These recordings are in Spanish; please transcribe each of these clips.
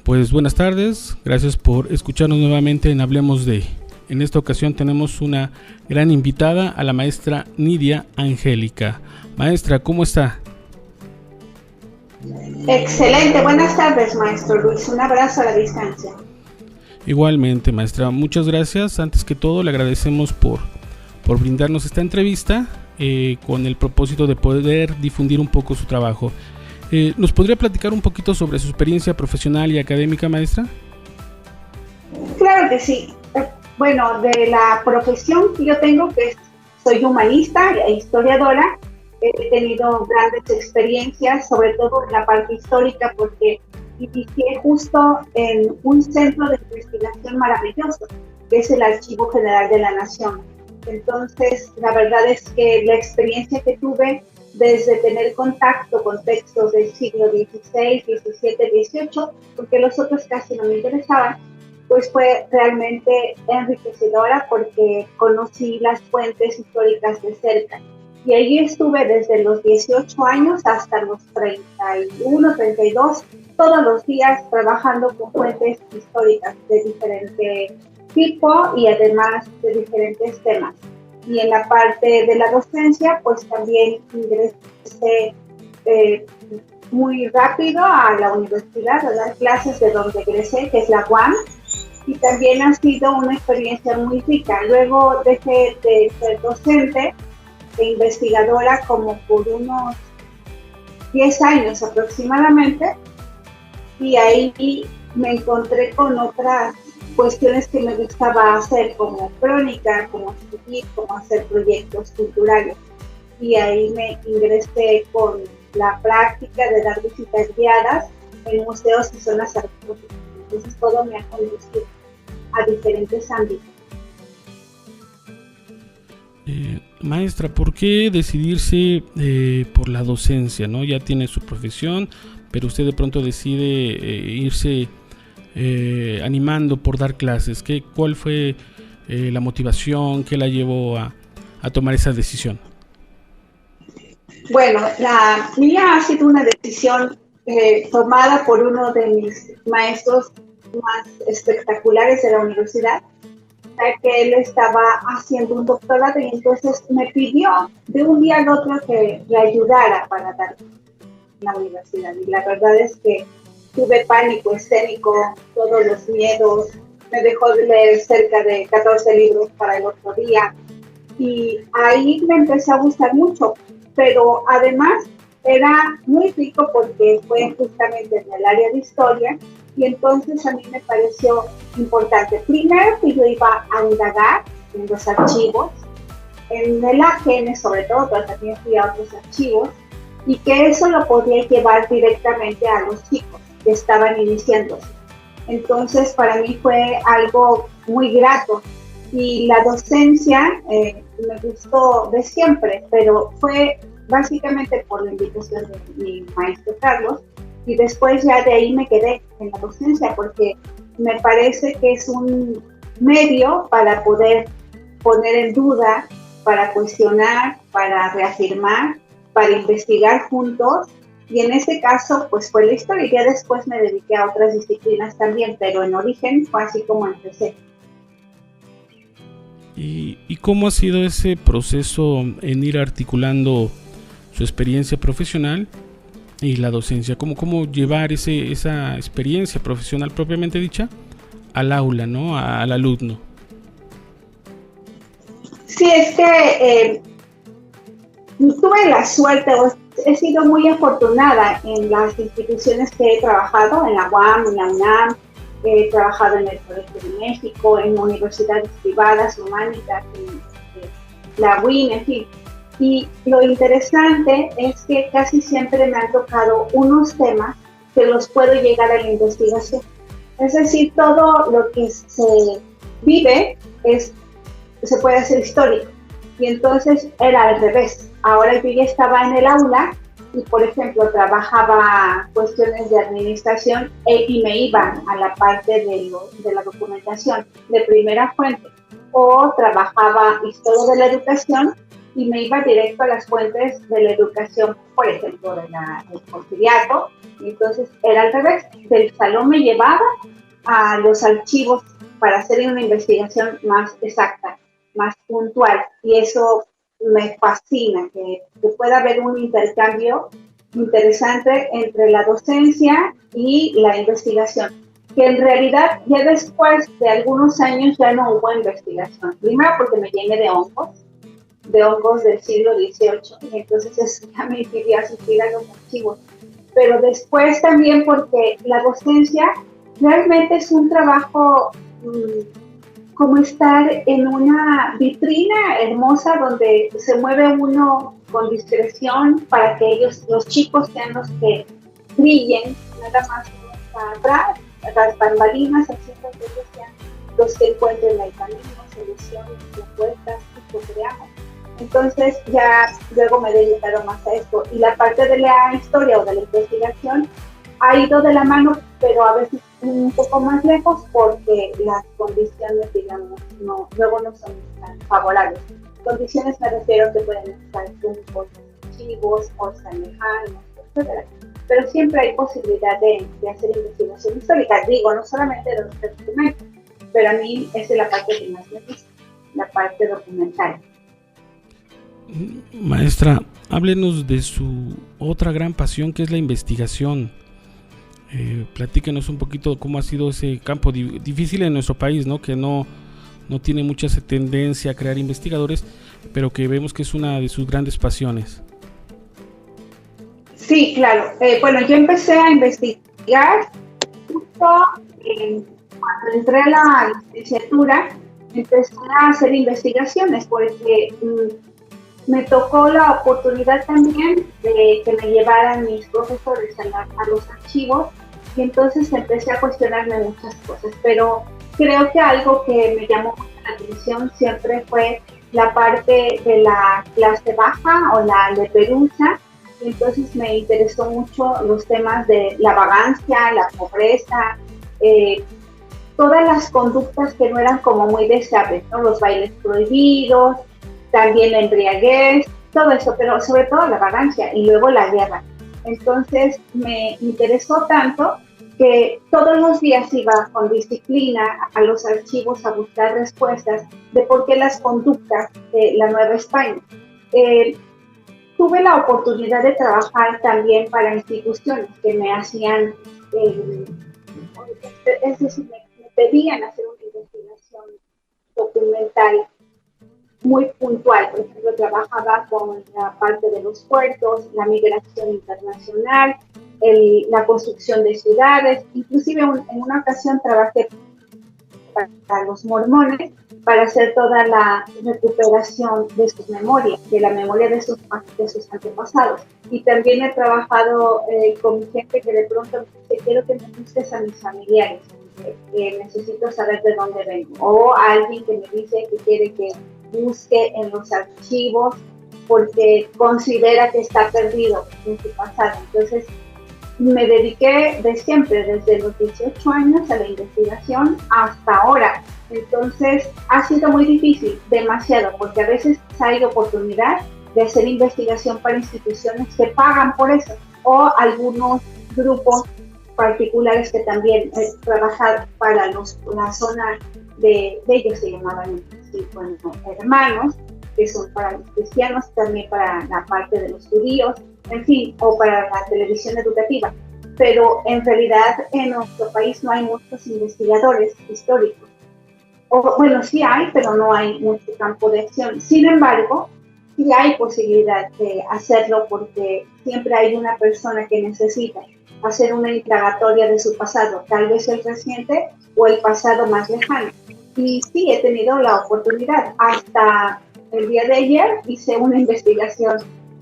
Pues buenas tardes, gracias por escucharnos nuevamente en Hablemos de. En esta ocasión tenemos una gran invitada, a la maestra Nidia Angélica. Maestra, ¿cómo está? Excelente, buenas tardes, maestro Luis, un abrazo a la distancia. Igualmente, maestra, muchas gracias. Antes que todo, le agradecemos por brindarnos esta entrevista con el propósito de poder difundir un poco su trabajo. ¿Nos podría platicar un poquito sobre su experiencia profesional y académica, maestra? Claro que sí. Bueno, de la profesión que yo tengo, que soy humanista e historiadora, he tenido grandes experiencias, sobre todo en la parte histórica, porque inicié justo en un centro de investigación maravilloso, que es el Archivo General de la Nación. Entonces, la verdad es que la experiencia que tuve desde tener contacto con textos del siglo XVI, XVII, XVIII, porque los otros casi no me interesaban, pues fue realmente enriquecedora porque conocí las fuentes históricas de cerca. Y allí estuve desde los 18 años hasta los 31, 32, todos los días trabajando con fuentes históricas de diferente tipo y además de diferentes temas. Y en la parte de la docencia, pues también ingresé muy rápido a la universidad a dar clases de donde egresé, que es la UAM, y también ha sido una experiencia muy rica. Luego dejé de ser docente e investigadora como por unos 10 años aproximadamente, y ahí me encontré con otras cuestiones que me gustaba hacer, como crónica, como escribir, como hacer proyectos culturales. Y ahí me ingresé con la práctica de dar visitas guiadas en museos y zonas arqueológicas. Entonces todo me ha conducido a diferentes ámbitos. Maestra, ¿por qué decidirse por la docencia, ¿no? Ya tiene su profesión, pero usted de pronto decide irse animando por dar clases. ¿Cuál fue la motivación que la llevó a tomar esa decisión? Bueno, la mía ha sido una decisión tomada por uno de mis maestros más espectaculares de la universidad, ya que él estaba haciendo un doctorado y entonces me pidió de un día al otro que le ayudara para dar la universidad. Y la verdad es que tuve pánico escénico, todos los miedos, me dejó de leer cerca de 14 libros para el otro día y ahí me empezó a gustar mucho, pero además era muy rico porque fue justamente en el área de historia y entonces a mí me pareció importante. Primero que yo iba a indagar en los archivos, en el AGN sobre todo, pero también fui a otros archivos, y que eso lo podía llevar directamente a los chicos que estaban iniciándose. Entonces para mí fue algo muy grato y la docencia me gustó de siempre, pero fue básicamente por la invitación de mi maestro Carlos y después ya de ahí me quedé en la docencia porque me parece que es un medio para poder poner en duda, para cuestionar, para reafirmar, para investigar juntos. Y en este caso, pues fue la historia. Ya después me dediqué a otras disciplinas también, pero en origen fue así como empecé. ¿Y cómo ha sido ese proceso en ir articulando su experiencia profesional y la docencia? ¿Cómo llevar esa experiencia profesional propiamente dicha al aula, ¿no? Al alumno? Sí, es que tuve la suerte, he sido muy afortunada en las instituciones que he trabajado, en la UAM, en la UNAM, he trabajado en el Colegio de México, en universidades privadas, humanitas, en la UIN, en fin. Y lo interesante es que casi siempre me han tocado unos temas que los puedo llegar a la investigación. Es decir, todo lo que se vive se puede hacer histórico. Y entonces era al revés. Ahora yo ya estaba en el aula y por ejemplo trabajaba cuestiones de administración y me iba a la parte de la documentación de primera fuente, o trabajaba historia de la educación y me iba directo a las fuentes de la educación, por ejemplo del conciliato. Entonces era al revés, del salón me llevaba a los archivos para hacer una investigación más exacta, más puntual, y eso me fascina, que pueda haber un intercambio interesante entre la docencia y la investigación, que en realidad ya después de algunos años ya no hubo investigación, primero porque me llené de hongos del siglo XVIII, y entonces eso ya me impidió asistir a los archivos, pero después también porque la docencia realmente es un trabajo como estar en una vitrina hermosa donde se mueve uno con discreción para que ellos, los chicos, sean los que brillen, nada más atrás, las bambalinas, haciendo que ellos sean los que encuentren el camino, soluciones, propuestas y que creamos. Entonces ya luego me dedicaron más a esto, y la parte de la historia o de la investigación ha ido de la mano, pero a veces un poco más lejos porque las condiciones, digamos, luego no son tan favorables. Condiciones me refiero que pueden estar grupos archivos o están lejanos, etc. Pero siempre hay posibilidad de hacer investigación histórica, digo, no solamente de los documentos, pero a mí esa es la parte que más me gusta, la parte documental. Maestra, háblenos de su otra gran pasión, que es la investigación. Platíquenos un poquito cómo ha sido ese campo difícil en nuestro país, ¿no? Que no tiene mucha tendencia a crear investigadores, pero que vemos que es una de sus grandes pasiones. Sí, claro. Bueno, yo empecé a investigar justo cuando entré a la licenciatura, empecé a hacer investigaciones porque me tocó la oportunidad también de que me llevaran mis profesores a los archivos, y entonces empecé a cuestionarme muchas cosas, pero creo que algo que me llamó mucho la atención siempre fue la parte de la clase baja o la leperusa, y entonces me interesó mucho los temas de la vagancia, la pobreza, todas las conductas que no eran como muy deseables, ¿no? Los bailes prohibidos, también la embriaguez, todo eso, pero sobre todo la vagancia y luego la guerra. Entonces me interesó tanto que todos los días iba con disciplina a los archivos a buscar respuestas de por qué las conductas de la Nueva España. Tuve la oportunidad de trabajar también para instituciones que me hacían, es decir, me pedían hacer una investigación documental muy puntual. Por ejemplo, trabajaba con la parte de los puertos, la migración internacional, la construcción de ciudades. Inclusive en una ocasión trabajé para los mormones para hacer toda la recuperación de sus memorias, de la memoria de sus antepasados. Y también he trabajado con gente que de pronto me dice: quiero que me busques a mis familiares, necesito saber de dónde vengo. O a alguien que me dice que quiere que busque en los archivos porque considera que está perdido en su pasado. Entonces me dediqué de siempre, desde los 18 años, a la investigación hasta ahora. Entonces ha sido muy difícil, demasiado, porque a veces hay oportunidad de hacer investigación para instituciones que pagan por eso, o algunos grupos particulares que también trabajan para la zona de ellos, se llamaban bueno, hermanos, que son para los cristianos, también para la parte de los judíos, en fin, o para la televisión educativa. Pero en realidad en nuestro país no hay muchos investigadores históricos. O, bueno, sí hay, pero no hay mucho campo de acción. Sin embargo, sí hay posibilidad de hacerlo, porque siempre hay una persona que necesita hacer una indagatoria de su pasado, tal vez el reciente o el pasado más lejano. Y sí, he tenido la oportunidad. Hasta el día de ayer hice una investigación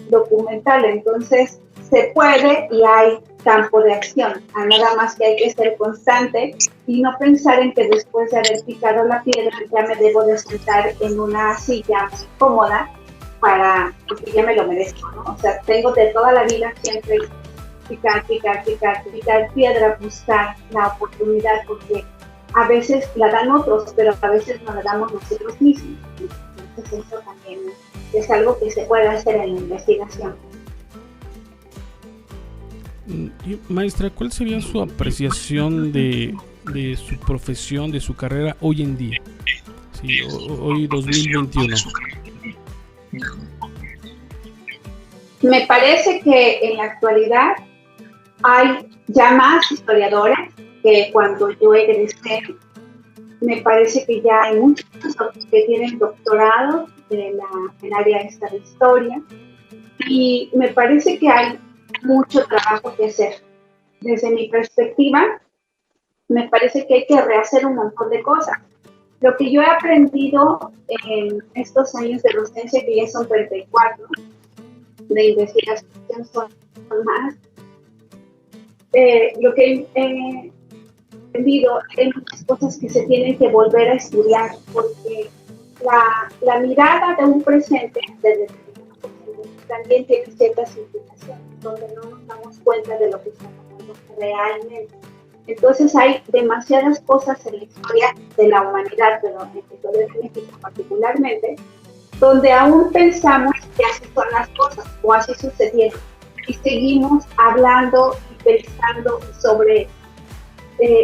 documental, entonces se puede y hay campo de acción. Nada más que hay que ser constante y no pensar en que después de haber picado la piedra ya me debo de sentar en una silla cómoda porque ya me lo merezco, ¿no? O sea, tengo de toda la vida siempre picar piedra, buscar la oportunidad, porque a veces la dan otros, pero a veces no la damos nosotros mismos. Entonces eso también es algo que se puede hacer en la investigación. Y, maestra, ¿cuál sería su apreciación de su profesión, de su carrera hoy en día? Sí, hoy 2021. Me parece que en la actualidad hay ya más historiadores que cuando yo egresé. Me parece que ya hay muchos que tienen doctorado en área esta de historia, y me parece que hay mucho trabajo que hacer. Desde mi perspectiva, me parece que hay que rehacer un montón de cosas. Lo que yo he aprendido en estos años de docencia, que ya son 34, de investigación son más, lo que he aprendido hay muchas cosas que se tienen que volver a estudiar, porque la mirada de un presente también tiene ciertas implicaciones, donde no nos damos cuenta de lo que está pasando realmente. Entonces hay demasiadas cosas en la historia de la humanidad, pero en la historia de México particularmente, donde aún pensamos que así son las cosas o así sucedieron, y seguimos hablando y pensando sobre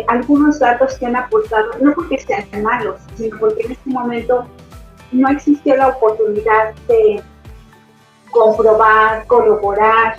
algunos datos que han aportado, no porque sean malos, sino porque en este momento no existió la oportunidad de comprobar, corroborar,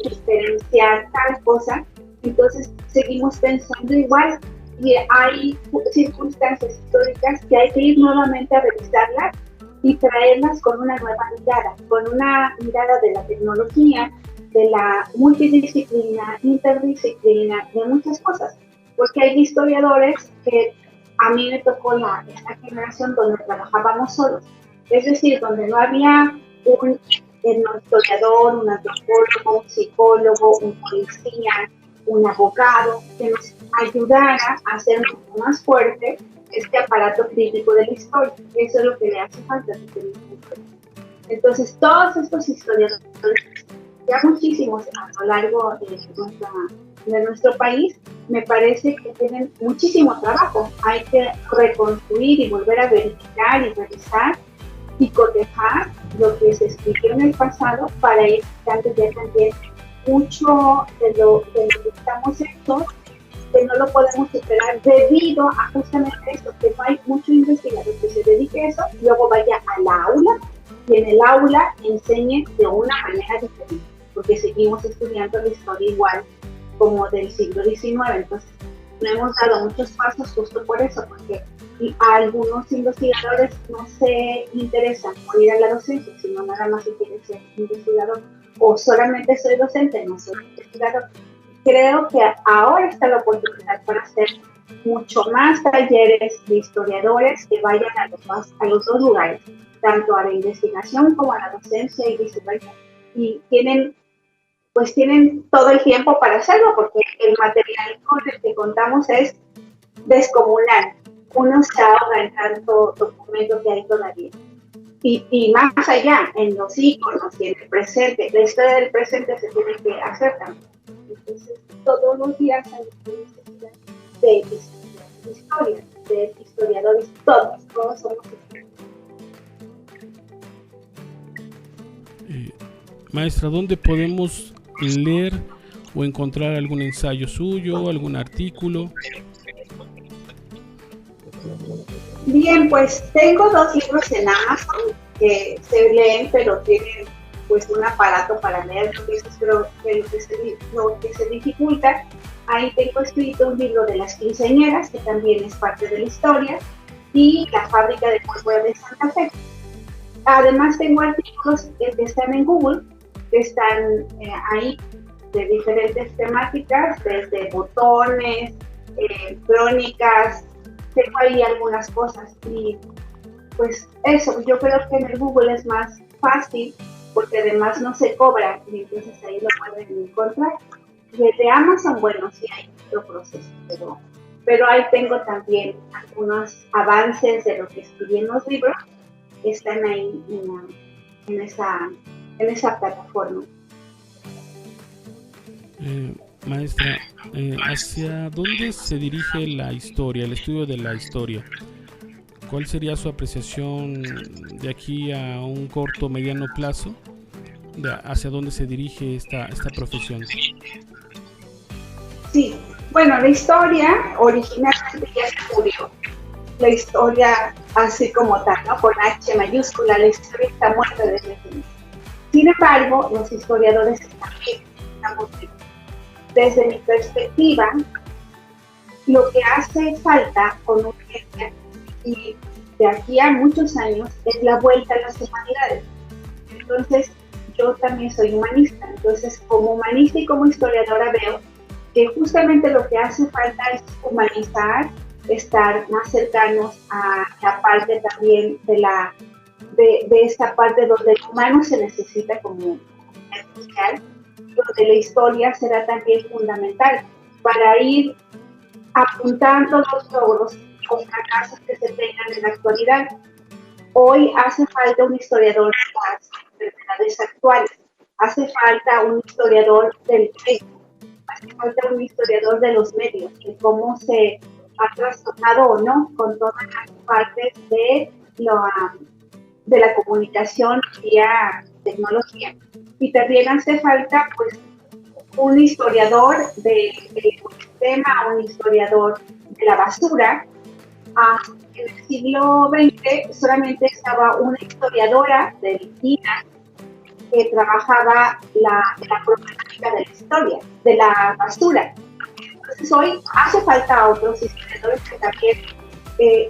diferenciar tal cosa. Entonces seguimos pensando igual, y hay circunstancias históricas que hay que ir nuevamente a revisarlas y traerlas con una nueva mirada, con una mirada de la tecnología, de la multidisciplina, interdisciplina, de muchas cosas, porque hay historiadores que a mí me tocó esta generación donde trabajábamos solos, es decir, donde no había un historiador, un antropólogo, un psicólogo, un policía, un abogado, que nos ayudara a hacer mucho más fuerte este aparato crítico de la historia. Eso es lo que le hace falta. Entonces, todos estos historiadores, ya muchísimos a lo largo de nuestro país, me parece que tienen muchísimo trabajo. Hay que reconstruir y volver a verificar y revisar y cotejar lo que se escribió en el pasado para ir dando ya también mucho de lo que estamos hechos, que no lo podemos superar debido a justamente eso, que no hay mucho investigador que se dedique a eso y luego vaya al aula y en el aula enseñe de una manera diferente, porque seguimos estudiando la historia igual como del siglo XIX. Entonces no hemos dado muchos pasos justo por eso, porque a algunos investigadores no se interesan por ir a la docencia, sino nada más se quiere ser investigador, o solamente soy docente, no soy investigador. Creo que ahora está la oportunidad para hacer mucho más talleres de historiadores que vayan a los dos lugares, tanto a la investigación como a la docencia y viceversa. Y tienen todo el tiempo para hacerlo, porque el material con el que contamos es descomunal. Uno se ahoga en tanto documento que hay todavía. Y más allá, en los íconos y en el presente, la historia del presente se tiene que hacer también. Entonces, todos los días hay necesidad de historia, de historiadores, todos somos historiadores. Maestra, ¿dónde podemos leer o encontrar algún ensayo suyo, algún artículo? Bien, pues tengo 2 libros en Amazon que se leen, pero tienen pues un aparato para leer, lo que se dificulta. Ahí tengo escrito un libro de las quinceañeras, que también es parte de la historia, y La fábrica de pólvora de Santa Fe. Además tengo artículos que están en Google, que están ahí de diferentes temáticas, desde botones, crónicas. Tengo ahí algunas cosas, y pues eso, yo creo que en el Google es más fácil porque además no se cobra, y entonces ahí lo pueden encontrar. Y el de Amazon, bueno, sí hay otro proceso, pero ahí tengo también algunos avances de lo que escribí en los libros, que están ahí en esa plataforma. Maestra, ¿hacia dónde se dirige la historia, el estudio de la historia? ¿Cuál sería su apreciación de aquí a un corto, mediano plazo? ¿Hacia dónde se dirige esta profesión? Sí, bueno, la historia originalmente ya se murió. La historia así como tal, ¿no? Con H mayúscula, la historia está muerta desde el inicio. Sin embargo, los historiadores también estamos vivos. Desde mi perspectiva, lo que hace falta con urgencia y de aquí a muchos años es la vuelta a las humanidades. Entonces, yo también soy humanista, entonces como humanista y como historiadora veo que justamente lo que hace falta es humanizar, estar más cercanos a la parte también de esta parte donde el humano se necesita como social, donde la historia será también fundamental para ir apuntando los logros o fracasos que se tengan en la actualidad. Hoy hace falta un historiador de las enfermedades actuales, hace falta un historiador del derecho, hace falta un historiador de los medios, de cómo se ha trastocado o no con todas las partes de la comunicación vía tecnología. Y también hace falta pues un historiador del ecosistema, un historiador de la basura. En el siglo XX solamente estaba una historiadora del INA que trabajaba la problemática de la historia, de la basura. Entonces hoy hace falta otros historiadores que también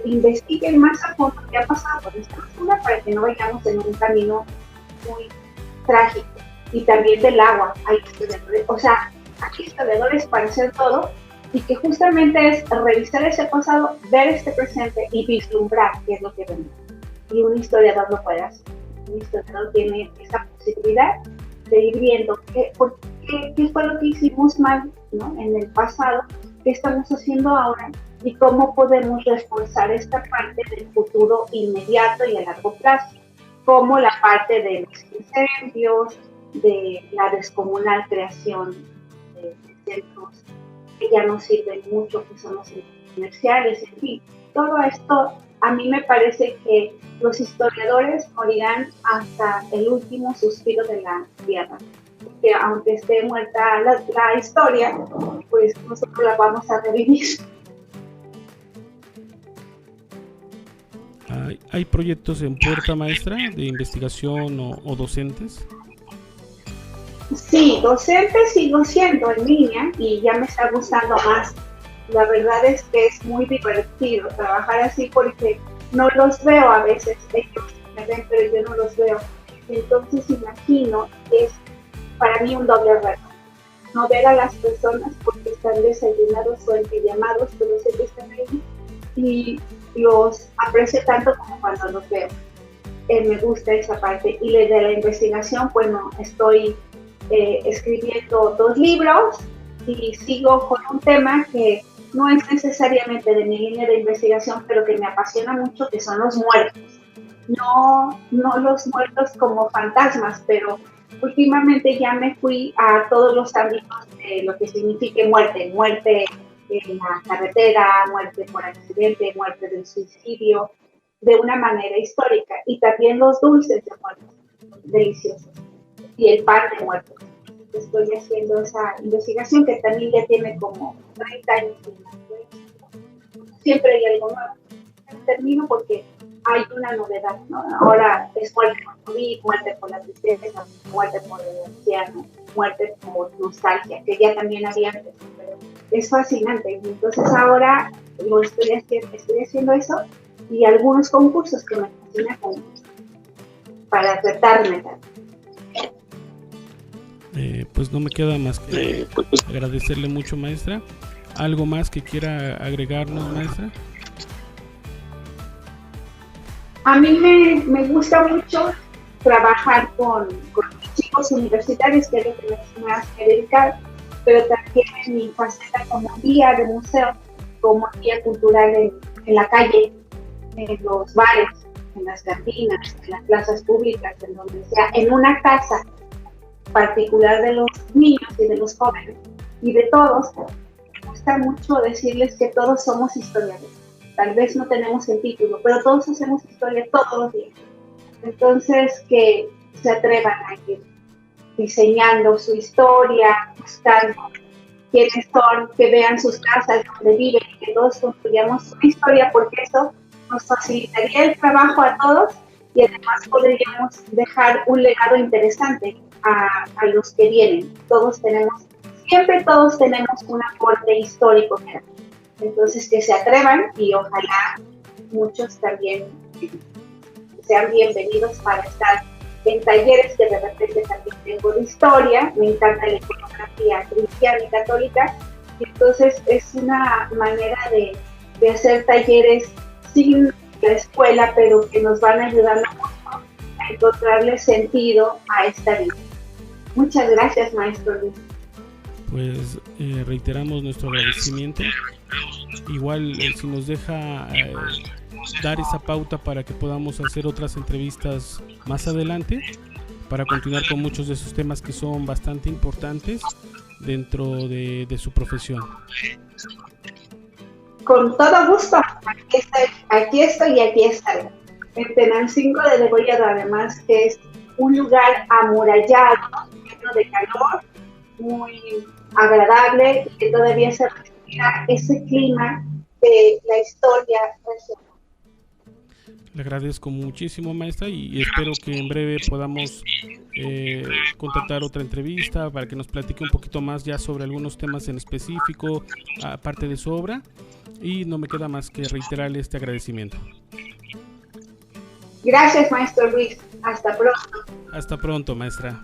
investiguen más a fondo qué ha pasado con esta basura para que no vayamos en un camino muy trágico. Y también del agua, hay historiadores, o sea, hay historiadores para hacer todo y que justamente es revisar ese pasado, ver este presente y vislumbrar qué es lo que viene. Y un historiador lo puede hacer. Un historiador tiene esa posibilidad de ir viendo qué fue lo que hicimos mal, ¿no? En el pasado, qué estamos haciendo ahora y cómo podemos reforzar esta parte del futuro inmediato y a largo plazo, como la parte de los incendios, de la descomunal creación de centros que ya no sirven mucho, que son los centros comerciales, en fin. Todo esto, a mí me parece que los historiadores morirán hasta el último suspiro de la tierra. Que aunque esté muerta la historia, pues nosotros la vamos a revivir. ¿Hay proyectos en puerta, maestra, de investigación o docentes? Sí, docente sigo siendo en línea y ya me está gustando más. La verdad es que es muy divertido trabajar así porque no los veo a veces, ellos me ven pero yo no los veo. Entonces imagino que es para mí un doble reto. No ver a las personas porque están desayunados o en llamados, pero sé que están ahí y los aprecio tanto como cuando los veo. Me gusta esa parte. Y de la investigación, bueno, estoy escribiendo 2 libros y sigo con un tema que no es necesariamente de mi línea de investigación, pero que me apasiona mucho, que son los muertos. No los muertos como fantasmas, pero últimamente ya me fui a todos los ámbitos de lo que signifique muerte, muerte en la carretera, muerte por accidente, muerte del suicidio, de una manera histórica, y también los dulces de muerte, deliciosos, y el pan de muertos. Estoy haciendo esa investigación que también ya tiene como 30 años. Siempre hay algo nuevo. Termino porque hay una novedad, ¿no? Ahora es muerte por COVID, muerte por la tristeza, muerte por el anciano, muerte por nostalgia, que ya también había antes, pero es fascinante. Entonces ahora lo estoy haciendo eso y algunos concursos que me fascinan para retarme también. Pues no me queda más que agradecerle mucho, maestra. ¿Algo más que quiera agregarnos, maestra? A mí me gusta mucho trabajar con chicos universitarios, que es lo que más me he dedicado, pero también en mi faceta como guía de museo, como guía cultural en la calle, en los bares, en las cantinas, en las plazas públicas, en donde sea, en una casa particular de los niños y de los jóvenes y de todos. Me gusta mucho decirles que todos somos historiadores. Tal vez no tenemos el título, pero todos hacemos historia todos los días. Entonces, que se atrevan a ir diseñando su historia, buscando quiénes son, que vean sus casas, donde viven, y que todos construyamos una historia, porque eso nos facilitaría el trabajo a todos y además podríamos dejar un legado interesante a los que vienen. Siempre todos tenemos un aporte histórico. Entonces, que se atrevan y ojalá muchos también sean bienvenidos para estar en talleres que de repente también tengo de historia. Me encanta la iconografía cristiana y católica, y entonces es una manera de hacer talleres sin la escuela, pero que nos van ayudando mucho a encontrarle sentido a esta vida. Muchas gracias, maestro Luis. Pues reiteramos nuestro agradecimiento. Igual si nos deja dar esa pauta para que podamos hacer otras entrevistas más adelante, para continuar con muchos de esos temas que son bastante importantes dentro de su profesión. Con todo gusto, aquí estoy y aquí estaré. En Tenancingo de Degollado, además, que es un lugar amurallado, lleno de calor, muy agradable, y que todavía se respira ese clima de la historia regional. Le agradezco muchísimo, maestra, y espero que en breve podamos contratar otra entrevista para que nos platique un poquito más ya sobre algunos temas en específico, aparte de su obra, y no me queda más que reiterarle este agradecimiento. Gracias, maestro Luis. Hasta pronto. Hasta pronto, maestra.